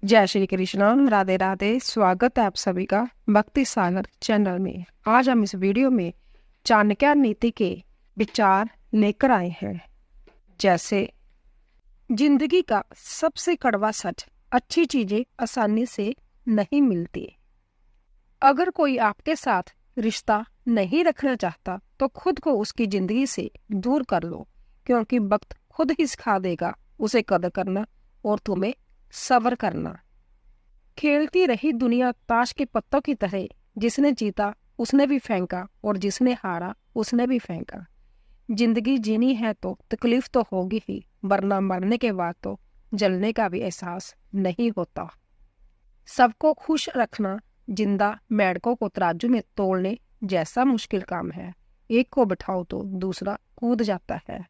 जय श्री कृष्ण, राधे राधे। स्वागत है आप सभी का भक्ति सागर चैनल में। आज हम इस वीडियो में चाणक्य नीति के विचार लेकर आए हैं। जैसे जिंदगी का सबसे कड़वा सच, अच्छी चीजें आसानी से नहीं मिलती। अगर कोई आपके साथ रिश्ता नहीं रखना चाहता तो खुद को उसकी जिंदगी से दूर कर लो, क्योंकि वक्त खुद ही सिखा देगा उसे कदर करना और तुम्हें सब्र करना। खेलती रही दुनिया ताश के पत्तों की तरह, जिसने जीता उसने भी फेंका और जिसने हारा उसने भी फेंका। जिंदगी जीनी है तो तकलीफ तो होगी ही, वरना मरने के बाद तो जलने का भी एहसास नहीं होता। सबको खुश रखना जिंदा मेंढकों को तराजू में तोलने जैसा मुश्किल काम है। एक को बिठाओ तो दूसरा कूद जाता है।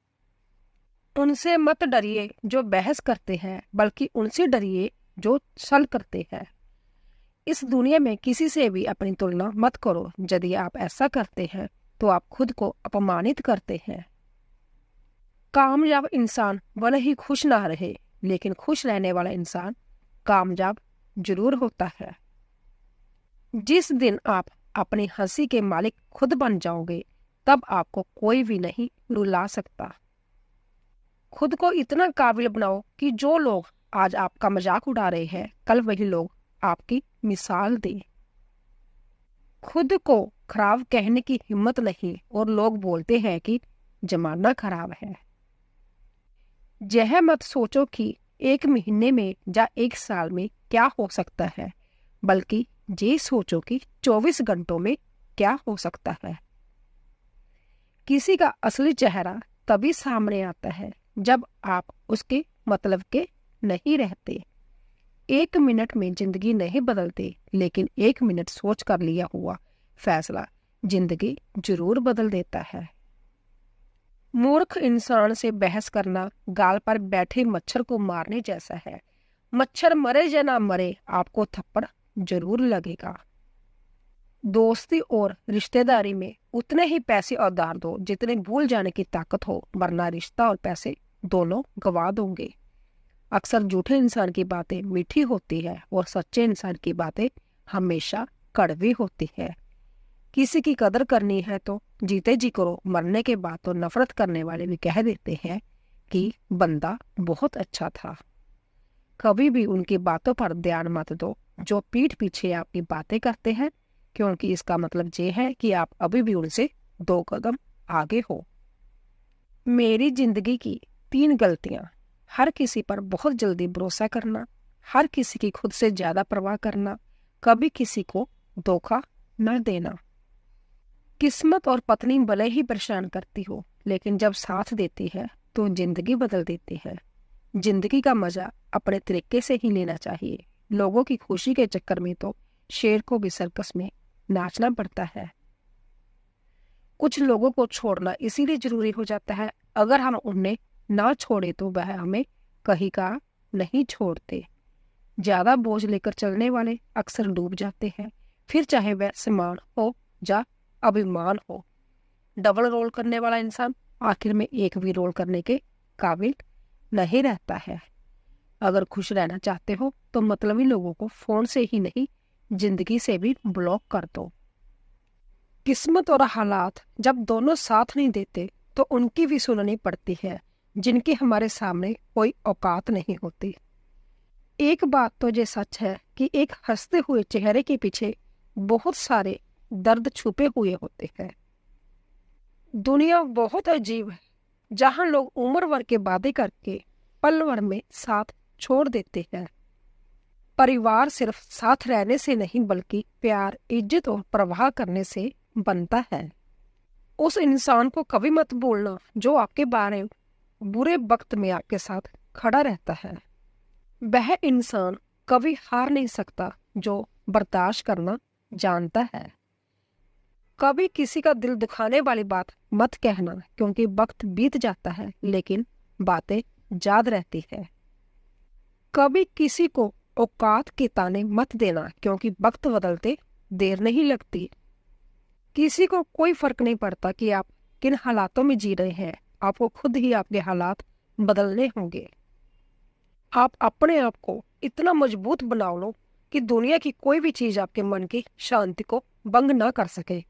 उनसे मत डरिए जो बहस करते हैं, बल्कि उनसे डरिए जो छल करते हैं। इस दुनिया में किसी से भी अपनी तुलना मत करो। यदि आप ऐसा करते हैं तो आप खुद को अपमानित करते हैं। कामयाब इंसान भले ही खुश ना रहे, लेकिन खुश रहने वाला इंसान कामयाब जरूर होता है। जिस दिन आप अपनी हंसी के मालिक खुद बन जाओगे, तब आपको कोई भी नहीं रुला सकता। खुद को इतना काबिल बनाओ कि जो लोग आज आपका मजाक उड़ा रहे हैं, कल वही लोग आपकी मिसाल दें। खुद को खराब कहने की हिम्मत नहीं, और लोग बोलते हैं कि जमाना खराब है। यह मत सोचो कि एक महीने में या एक साल में क्या हो सकता है, बल्कि ये सोचो कि 24 घंटों में क्या हो सकता है। किसी का असली चेहरा तभी सामने आता है जब आप उसके मतलब के नहीं रहते। 1 मिनट में जिंदगी नहीं बदलती, लेकिन 1 मिनट सोच कर लिया हुआ फैसला जिंदगी जरूर बदल देता है। मूर्ख इंसान से बहस करना गाल पर बैठे मच्छर को मारने जैसा है। मच्छर मरे या ना मरे, आपको थप्पड़ जरूर लगेगा। दोस्ती और रिश्तेदारी में उतने ही पैसे उधार दो जितने भूल जाने की ताकत हो, वरना रिश्ता और पैसे दोनों गवा दोगे। अक्सर झूठे इंसान की बातें मीठी होती है और सच्चे इंसान की बातें हमेशा कड़वी होती है। किसी की कदर करनी है तो जीते जी करो, मरने के बाद तो नफरत करने वाले भी कह देते हैं कि बंदा बहुत अच्छा था। कभी भी उनकी बातों पर ध्यान मत दो जो पीठ पीछे आपकी बातें करते हैं, क्योंकि इसका मतलब ये है कि आप अभी भी उनसे 2 कदम आगे हो। मेरी जिंदगी की 3 गलतियां: हर किसी पर बहुत जल्दी भरोसा करना, हर किसी की खुद से ज्यादा परवाह करना, कभी किसी को धोखा न देना। किस्मत और पत्नी भले ही परेशान करती हो, लेकिन जब साथ देती है तो जिंदगी बदल देती है। जिंदगी का मजा अपने तरीके से ही लेना चाहिए। लोगों की खुशी के चक्कर में तो शेर को भी सर्कस में नाचना पड़ता है। कुछ लोगों को छोड़ना इसीलिए जरूरी हो जाता है, अगर हम उन्हें ना छोड़े तो वह हमें कहीं का नहीं छोड़ते। ज्यादा बोझ लेकर चलने वाले अक्सर डूब जाते हैं, फिर चाहे वह सम्मान हो या अभिमान हो। डबल रोल करने वाला इंसान आखिर में एक भी रोल करने के काबिल नहीं रहता है। अगर खुश रहना चाहते हो तो मतलबी लोगों को फोन से ही नहीं, जिंदगी से भी ब्लॉक कर दो। किस्मत और हालात जब दोनों साथ नहीं देते तो उनकी भी सुननी पड़ती है, जिनकी हमारे सामने कोई औकात नहीं होती। एक बात तो ये सच है कि एक हंसते हुए चेहरे के पीछे बहुत सारे दर्द छुपे हुए होते हैं। दुनिया बहुत अजीब है, जहां लोग उम्र भर के वादे करके पल भर में साथ छोड़ देते हैं। परिवार सिर्फ साथ रहने से नहीं, बल्कि प्यार, इज्जत और परवाह करने से बनता है। उस इंसान को कभी मत भूलना जो आपके बारे बुरे वक्त में आपके साथ खड़ा रहता है। वह इंसान कभी हार नहीं सकता जो बर्दाश्त करना जानता है। कभी किसी का दिल दुखाने वाली बात मत कहना, क्योंकि वक्त बीत जाता है लेकिन बातें याद रहती है। कभी किसी को औकात के ताने मत देना, क्योंकि वक्त बदलते देर नहीं लगती। किसी को कोई फर्क नहीं पड़ता कि आप किन हालातों में जी रहे हैं, आपको खुद ही आपके हालात बदलने होंगे। आप अपने आप को इतना मजबूत बना लो कि दुनिया की कोई भी चीज आपके मन की शांति को भंग ना कर सके।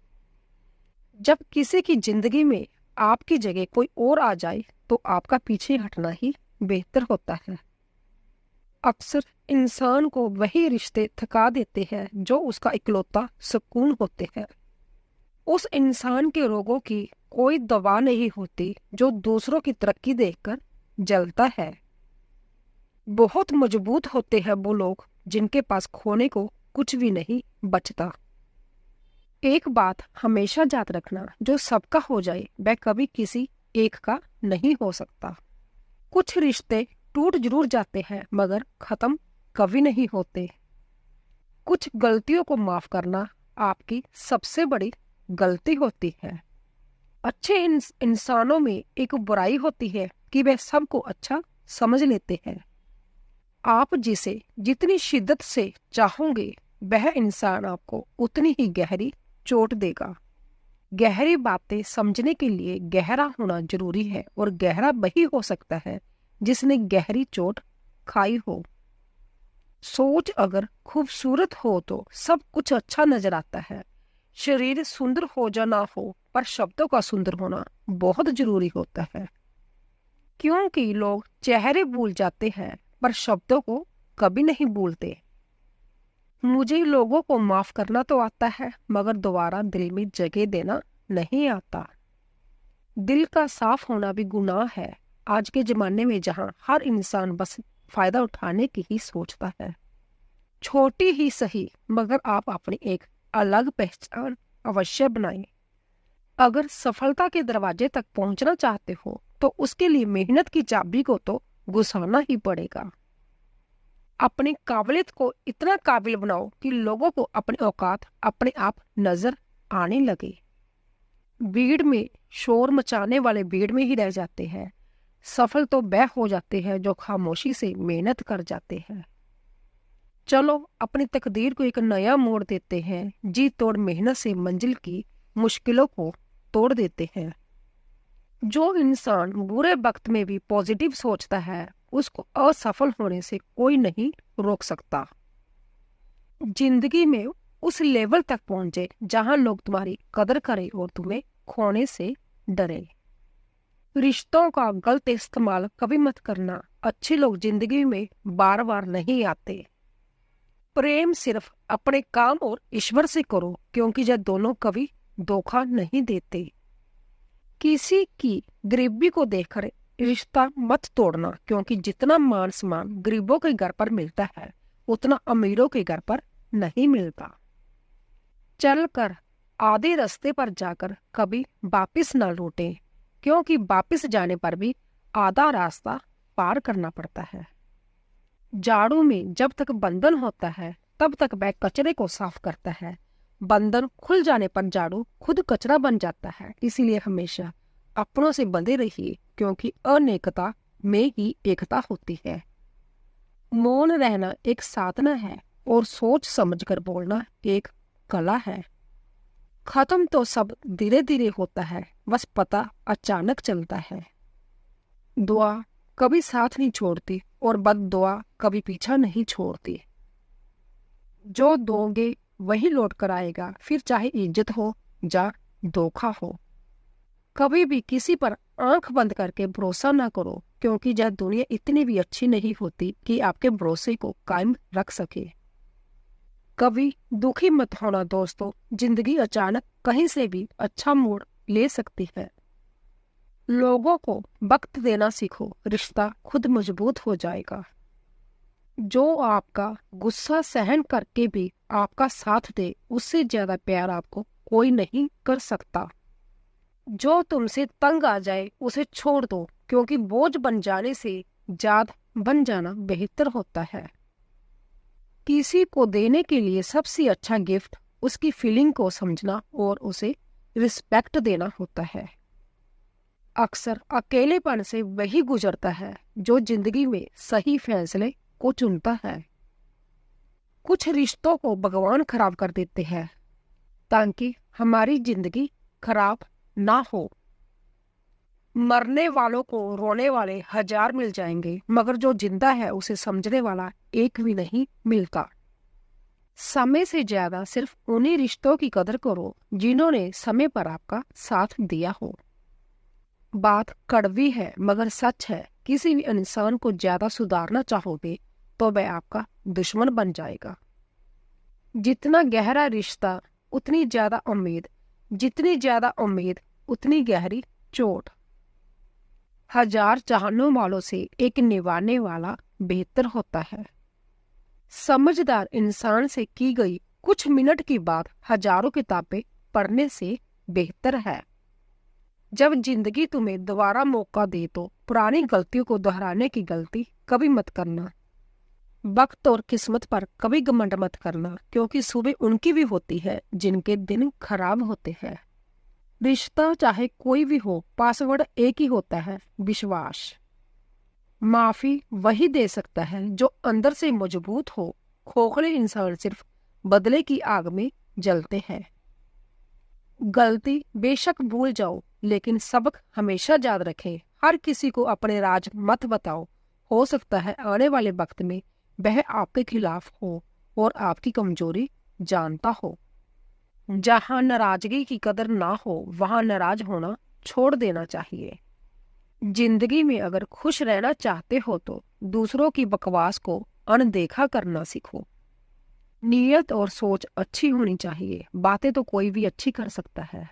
जब किसी की जिंदगी में आपकी जगह कोई और आ जाए तो आपका पीछे हटना ही बेहतर होता है। अक्सर इंसान को वही रिश्ते थका देते हैं जो उसका इकलौता सुकून होते हैं। उस इंसान के रोगों की कोई दवा नहीं होती जो दूसरों की तरक्की देखकर जलता है। बहुत मजबूत होते हैं वो लोग जिनके पास खोने को कुछ भी नहीं बचता। एक बात हमेशा याद रखना, जो सबका हो जाए वह कभी किसी एक का नहीं हो सकता। कुछ रिश्ते टूट जरूर जाते हैं मगर खत्म कभी नहीं होते। कुछ गलतियों को माफ करना आपकी सबसे बड़ी गलती होती है। अच्छे इंसानों में एक बुराई होती है कि वे सबको अच्छा समझ लेते हैं। आप जिसे जितनी शिद्दत से चाहोगे वह इंसान आपको उतनी ही गहरी चोट देगा। गहरी बातें समझने के लिए गहरा होना जरूरी है और गहरा वही हो सकता है जिसने गहरी चोट खाई हो। सोच अगर खूबसूरत हो तो सब कुछ अच्छा नजर आता है। शरीर सुंदर हो या ना हो पर शब्दों का सुंदर होना बहुत जरूरी होता है, क्योंकि लोग चेहरे भूल जाते हैं पर शब्दों को कभी नहीं भूलते। मुझे लोगों को माफ करना तो आता है मगर दोबारा दिल में जगह देना नहीं आता। दिल का साफ होना भी गुनाह है आज के जमाने में जहां हर इंसान बस फायदा उठाने की ही सोचता है। छोटी ही सही मगर आप अपनी एक अलग पहचान अवश्य बनाएं। अगर सफलता के दरवाजे तक पहुंचना चाहते हो तो उसके लिए मेहनत की चाबी को तो घुसाना ही पड़ेगा। अपनी काबिलियत को इतना काबिल बनाओ कि लोगों को अपनी औकात अपने आप नजर आने लगे। भीड़ में शोर मचाने वाले भीड़ में ही रह जाते हैं। सफल तो वह हो जाते हैं जो खामोशी से मेहनत कर जाते हैं। चलो अपनी तकदीर को एक नया मोड़ देते हैं। जी तोड़ मेहनत से मंजिल की मुश्किलों को तोड़ देते हैं। जो इंसान बुरे वक्त में भी पॉजिटिव सोचता है उसको असफल होने से कोई नहीं रोक सकता। जिंदगी में उस लेवल तक पहुंचे जहां लोग तुम्हारी कदर करें और तुम्हें खोने से डरे। रिश्तों का गलत इस्तेमाल कभी मत करना। अच्छे लोग जिंदगी में बार बार नहीं आते। प्रेम सिर्फ अपने काम और ईश्वर से करो क्योंकि यह दोनों कभी धोखा नहीं देते। किसी की गरीबी को देखकर रिश्ता मत तोड़ना क्योंकि जितना मान सम्मान गरीबों के घर पर मिलता है उतना अमीरों के घर पर नहीं मिलता। चलकर आधे रास्ते पर जाकर कभी वापिस न लौटे क्योंकि वापिस जाने पर भी आधा रास्ता पार करना पड़ता है। झाड़ू में जब तक बंधन होता है तब तक वह कचरे को साफ करता है। बंधन खुल जाने पर झाड़ू खुद कचरा बन जाता है। इसीलिए हमेशा अपनों से बंधे रहिए क्योंकि अनेकता में ही एकता होती है। मौन रहना एक साधना है और सोच समझकर बोलना एक कला है। खत्म तो सब धीरे धीरे होता है, बस पता अचानक चलता है। दुआ कभी साथ नहीं छोड़ती और बद दुआ कभी पीछा नहीं छोड़ती। जो दोगे वही लौट कर आएगा, फिर चाहे इज्जत हो या धोखा हो। कभी भी किसी पर आंख बंद करके भरोसा ना करो क्योंकि यह दुनिया इतनी भी अच्छी नहीं होती कि आपके भरोसे को कायम रख सके। कभी दुखी मत होना दोस्तों, जिंदगी अचानक कहीं से भी अच्छा मोड़ ले सकती है। लोगों को वक्त देना सीखो, रिश्ता खुद मजबूत हो जाएगा। जो आपका गुस्सा सहन करके भी आपका साथ दे उससे ज्यादा प्यार आपको कोई नहीं कर सकता। जो तुमसे तंग आ जाए उसे छोड़ दो क्योंकि बोझ बन जाने से जाद बन जाना बेहतर होता है। किसी को देने के लिए सबसे अच्छा गिफ्ट उसकी फीलिंग को समझना और उसे रिस्पेक्ट देना होता है। अक्सर अकेलेपन से वही गुजरता है जो जिंदगी में सही फैसले को चुनता है। कुछ रिश्तों को भगवान खराब कर देते हैं ताकि हमारी जिंदगी खराब ना हो। मरने वालों को रोने वाले 1000 मिल जाएंगे, मगर जो जिंदा है उसे समझने वाला एक भी नहीं मिलता। समय से ज्यादा सिर्फ उन्हीं रिश्तों की कदर करो जिन्होंने समय पर आपका साथ दिया हो। बात कड़वी है मगर सच है, किसी भी इंसान को ज्यादा सुधारना चाहोगे तो वह आपका दुश्मन बन जाएगा। जितना गहरा रिश्ता उतनी ज्यादा उम्मीद, जितनी ज्यादा उम्मीद उतनी गहरी चोट। 1000 चाहने वालों से एक निभाने वाला बेहतर होता है। समझदार इंसान से की गई कुछ मिनट की बात हजारों किताबें पढ़ने से बेहतर है। जब जिंदगी तुम्हें दोबारा मौका दे तो पुरानी गलतियों को दोहराने की गलती कभी मत करना। वक्त और किस्मत पर कभी घमंड मत करना, क्योंकि सुबह उनकी भी होती है जिनके दिन खराब होते हैं। रिश्ता चाहे कोई भी हो, पासवर्ड एक ही होता है, विश्वास। माफी वही दे सकता है जो अंदर से मजबूत हो। खोखले इंसान सिर्फ बदले की आग में जलते हैं। गलती बेशक भूल जाओ, लेकिन सबक हमेशा याद रखें। हर किसी को अपने राज मत बताओ। हो सकता है आने वाले वक्त में वह आपके खिलाफ हो और आपकी कमजोरी जानता हो। जहां नाराजगी की कदर ना हो वहां नाराज होना छोड़ देना चाहिए। जिंदगी में अगर खुश रहना चाहते हो तो दूसरों की बकवास को अनदेखा करना सीखो। नीयत और सोच अच्छी होनी चाहिए। बातें तो कोई भी अच्छी कर सकता है।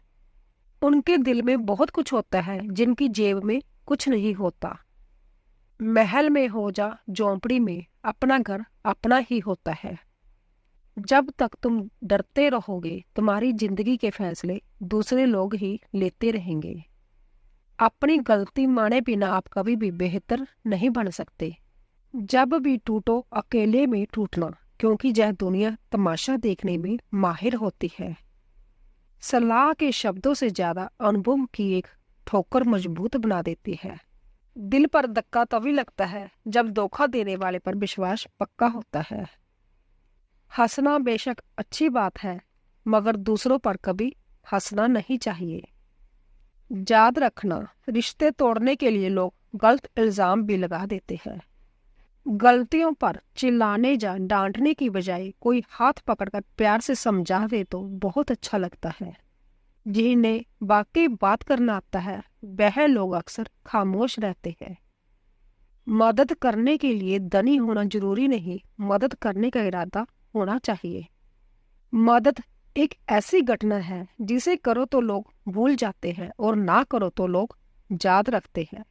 उनके दिल में बहुत कुछ होता है जिनकी जेब में कुछ नहीं होता। महल में हो जा झोंपड़ी में, अपना घर अपना ही होता है। जब तक तुम डरते रहोगे तुम्हारी जिंदगी के फैसले दूसरे लोग ही लेते रहेंगे। अपनी गलती माने बिना आप कभी भी बेहतर नहीं बन सकते। जब भी टूटो अकेले में टूटना, क्योंकि यह दुनिया तमाशा देखने में माहिर होती है। सलाह के शब्दों से ज्यादा अनुभव की एक ठोकर मजबूत बना देती है। दिल पर धक्का तभी लगता है जब धोखा देने वाले पर विश्वास पक्का होता है। हंसना बेशक अच्छी बात है, मगर दूसरों पर कभी हंसना नहीं चाहिए। याद रखना, रिश्ते तोड़ने के लिए लोग गलत इल्जाम भी लगा देते हैं। गलतियों पर चिल्लाने या डांटने की बजाय कोई हाथ पकड़कर प्यार से समझा दे तो बहुत अच्छा लगता है। जिन्हें वाकई बात करना आता है वह लोग अक्सर खामोश रहते हैं। मदद करने के लिए धनी होना जरूरी नहीं, मदद करने का इरादा होना चाहिए। मदद एक ऐसी घटना है जिसे करो तो लोग भूल जाते हैं और ना करो तो लोग याद रखते हैं।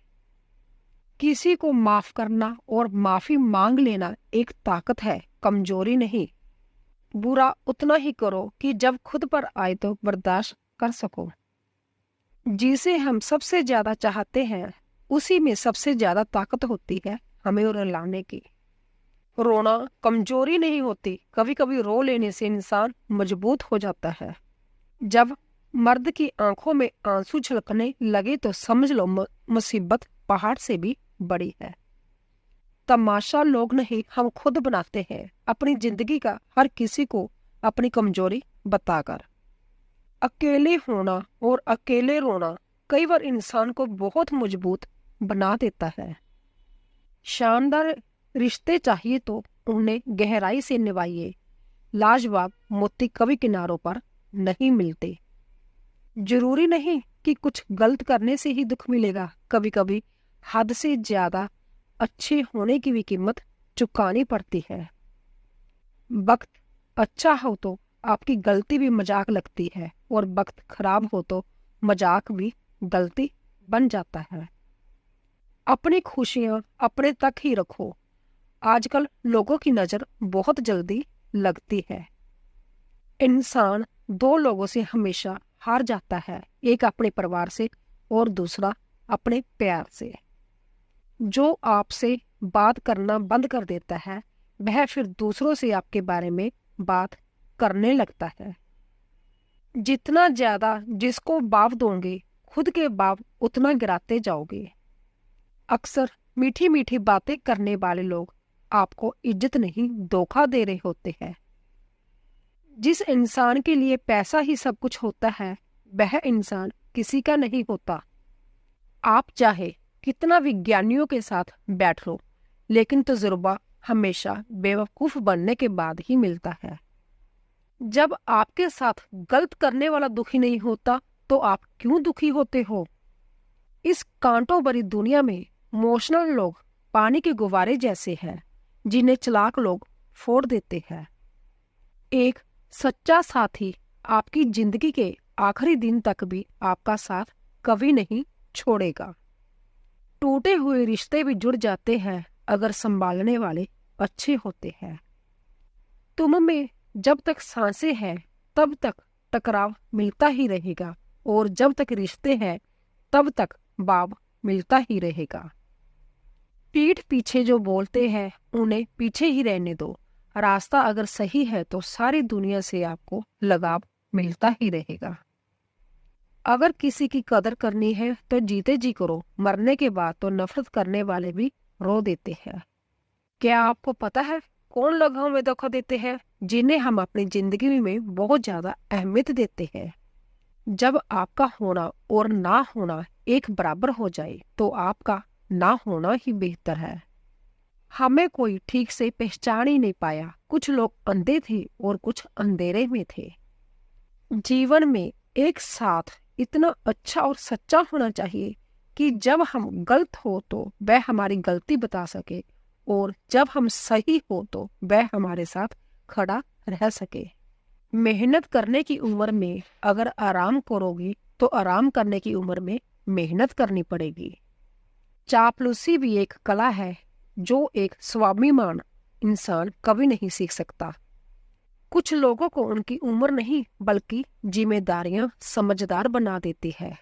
किसी को माफ करना और माफी मांग लेना एक ताकत है, कमजोरी नहीं। बुरा उतना ही करो कि जब खुद पर आए तो बर्दाश्त कर सको। जिसे हम सबसे ज्यादा चाहते हैं उसी में सबसे ज्यादा ताकत होती है हमें रुलाने की। रोना कमजोरी नहीं होती, कभी कभी रो लेने से इंसान मजबूत हो जाता है। जब मर्द की आंखों में आंसू छलकने लगे तो समझ लो मुसीबत पहाड़ से भी बड़ी है। तमाशा लोग नहीं हम खुद बनाते हैं अपनी जिंदगी का, हर किसी को अपनी कमजोरी बताकर। अकेले होना और अकेले रोना कई बार इंसान को बहुत मजबूत बना देता है। शानदार रिश्ते चाहिए तो उन्हें गहराई से निभाइए। लाजवाब मोती कभी किनारों पर नहीं मिलते। जरूरी नहीं कि कुछ गलत करने से ही दुख मिलेगा, कभी कभी हद से ज्यादा अच्छे होने की भी कीमत चुकानी पड़ती है। वक्त अच्छा हो तो आपकी गलती भी मजाक लगती है और वक्त खराब हो तो मजाक भी गलती बन जाता है। अपनी खुशियां अपने तक ही रखो। आजकल लोगों की नजर बहुत जल्दी लगती है। इंसान दो लोगों से हमेशा हार जाता है, एक अपने परिवार से और दूसरा अपने प्यार से। जो आपसे बात करना बंद कर देता है वह फिर दूसरों से आपके बारे में बात करने लगता है। जितना ज्यादा जिसको बाव दोगे खुद के बाव उतना गिराते जाओगे। अक्सर मीठी मीठी बातें करने वाले लोग आपको इज्जत नहीं धोखा दे रहे होते हैं। जिस इंसान के लिए पैसा ही सब कुछ होता है वह इंसान किसी का नहीं होता। आप चाहे कितना विज्ञानियों के साथ बैठ लो, लेकिन तजुर्बा हमेशा बेवकूफ बनने के बाद ही मिलता है। जब आपके साथ गलत करने वाला दुखी नहीं होता तो आप क्यों दुखी होते हो? इस कांटों भरी दुनिया में इमोशनल लोग पानी के गुब्बारे जैसे हैं, जिन्हें चालाक लोग फोड़ देते हैं। एक सच्चा साथी आपकी जिंदगी के आखिरी दिन तक भी आपका साथ कभी नहीं छोड़ेगा। टूटे हुए रिश्ते भी जुड़ जाते हैं अगर संभालने वाले अच्छे होते हैं। तुम में जब तक सांसें हैं तब तक टकराव मिलता ही रहेगा, और जब तक रिश्ते हैं तब तक बाब मिलता ही रहेगा। पीठ पीछे जो बोलते हैं उन्हें पीछे ही रहने दो। रास्ता अगर सही है तो सारी दुनिया से आपको लगाव मिलता ही रहेगा। अगर किसी की कदर करनी है तो जीते जी करो, मरने के बाद तो नफरत करने वाले भी रो देते हैं। क्या आपको पता है कौन लोग हमें धोखा देते हैं? जिन्हें हम अपनी जिंदगी में बहुत ज्यादा अहमियत देते हैं। जब आपका होना और ना होना एक बराबर हो जाए तो आपका ना होना ही बेहतर है। हमें कोई ठीक से पहचान ही नहीं पाया। कुछ लोग अंधे थे और कुछ अंधेरे में थे। जीवन में एक साथ इतना अच्छा और सच्चा होना चाहिए कि जब हम गलत हो तो वह हमारी गलती बता सके, और जब हम सही हो तो वह हमारे साथ खड़ा रह सके। मेहनत करने की उम्र में अगर आराम करोगी तो आराम करने की उम्र में मेहनत करनी पड़ेगी। चापलूसी भी एक कला है जो एक स्वाभिमान इंसान कभी नहीं सीख सकता। कुछ लोगों को उनकी उम्र नहीं बल्कि जिम्मेदारियां समझदार बना देती है।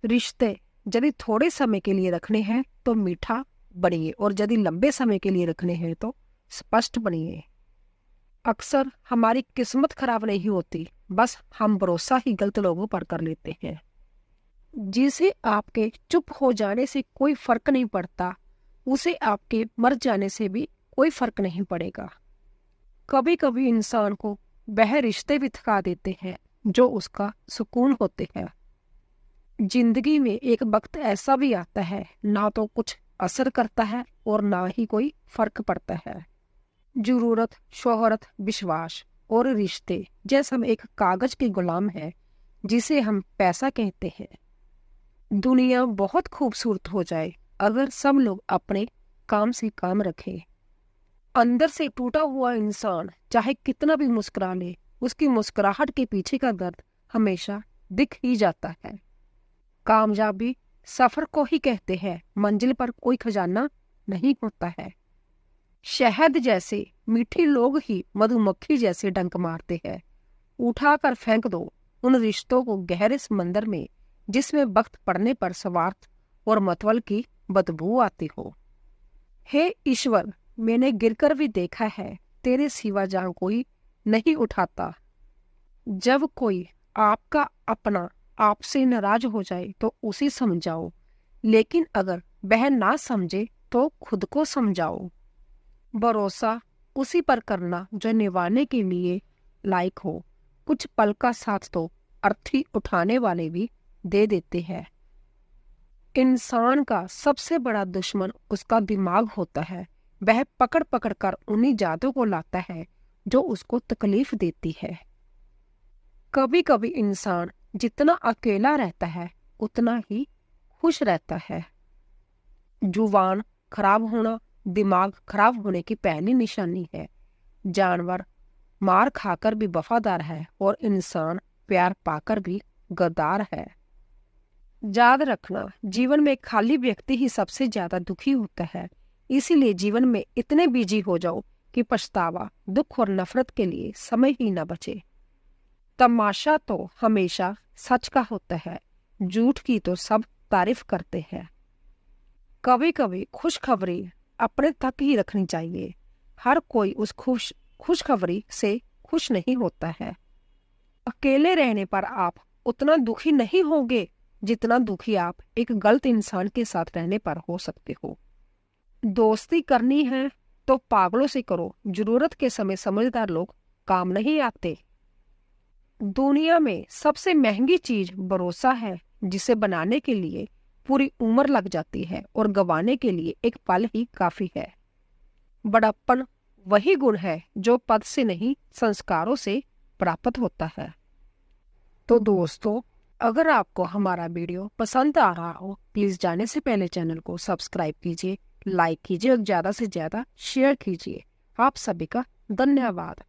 रिश्ते यदि थोड़े समय के लिए रखने हैं तो मीठा बनिए, और यदि लंबे समय के लिए रखने हैं तो स्पष्ट बनिए। अक्सर हमारी किस्मत खराब नहीं होती, बस हम भरोसा ही गलत लोगों पर कर लेते हैं। जिसे आपके चुप हो जाने से कोई फर्क नहीं पड़ता, उसे आपके मर जाने से भी कोई फर्क नहीं पड़ेगा। कभी कभी इंसान को वह रिश्ते भी थका देते हैं जो उसका सुकून होते हैं। जिंदगी में एक वक्त ऐसा भी आता है ना तो कुछ असर करता है और ना ही कोई फर्क पड़ता है। जरूरत, शोहरत, विश्वास और रिश्ते जैसे हम एक कागज के गुलाम है जिसे हम पैसा कहते हैं। दुनिया बहुत खूबसूरत हो जाए अगर सब लोग अपने काम से काम रखें। अंदर से टूटा हुआ इंसान चाहे कितना भी मुस्कुरा ले, उसकी मुस्कुराहट के पीछे का दर्द हमेशा दिख ही जाता है। कामयाबी सफर को ही कहते हैं, मंजिल पर कोई खजाना नहीं होता है। शहद जैसे मीठे लोग ही मधुमक्खी जैसे डंक मारते हैं। उठाकर फेंक दो उन रिश्तों को गहरे समंदर में जिसमें वक्त पड़ने पर स्वार्थ और मतवल की बदबू आती हो। हे ईश्वर, मैंने गिरकर भी देखा है, तेरे सिवा जहां कोई नहीं उठाता। जब कोई आपका अपना आपसे नाराज हो जाए तो उसे समझाओ, लेकिन अगर वह ना समझे तो खुद को समझाओ। भरोसा उसी पर करना जो निभाने के लिए लायक हो। कुछ पल का साथ तो अर्थी उठाने वाले भी दे देते हैं। इंसान का सबसे बड़ा दुश्मन उसका दिमाग होता है। वह पकड़ पकड़ कर उन्हीं यादों को लाता है जो उसको तकलीफ देती है। कभी कभी इंसान जितना अकेला रहता है उतना ही खुश रहता है। जुबान खराब होना दिमाग खराब होने की पहली निशानी है। जानवर मार खाकर भी वफादार है और इंसान प्यार पाकर भी गद्दार है। याद रखना, जीवन में खाली व्यक्ति ही सबसे ज्यादा दुखी होता है। इसीलिए जीवन में इतने बिजी हो जाओ कि पछतावा, दुख और नफरत के लिए समय ही न बचे। तमाशा तो हमेशा सच का होता है, झूठ की तो सब तारीफ करते हैं। कभी कभी खुशखबरी अपने तक ही रखनी चाहिए। हर कोई उस खुशखबरी से खुश नहीं होता है। अकेले रहने पर आप उतना दुखी नहीं होंगे जितना दुखी आप एक गलत इंसान के साथ रहने पर हो सकते हो। दोस्ती करनी है तो पागलों से करो, जरूरत के समय समझदार लोग काम नहीं आते। दुनिया में सबसे महंगी चीज भरोसा है, जिसे बनाने के लिए पूरी उम्र लग जाती है और गंवाने के लिए एक पल ही काफी है। बड़प्पन वही गुण है जो पद से नहीं संस्कारों से प्राप्त होता है। तो दोस्तों, अगर आपको हमारा वीडियो पसंद आ रहा हो, प्लीज जाने से पहले चैनल को सब्सक्राइब कीजिए, लाइक कीजिए और ज्यादा से ज्यादा शेयर कीजिए। आप सभी का धन्यवाद।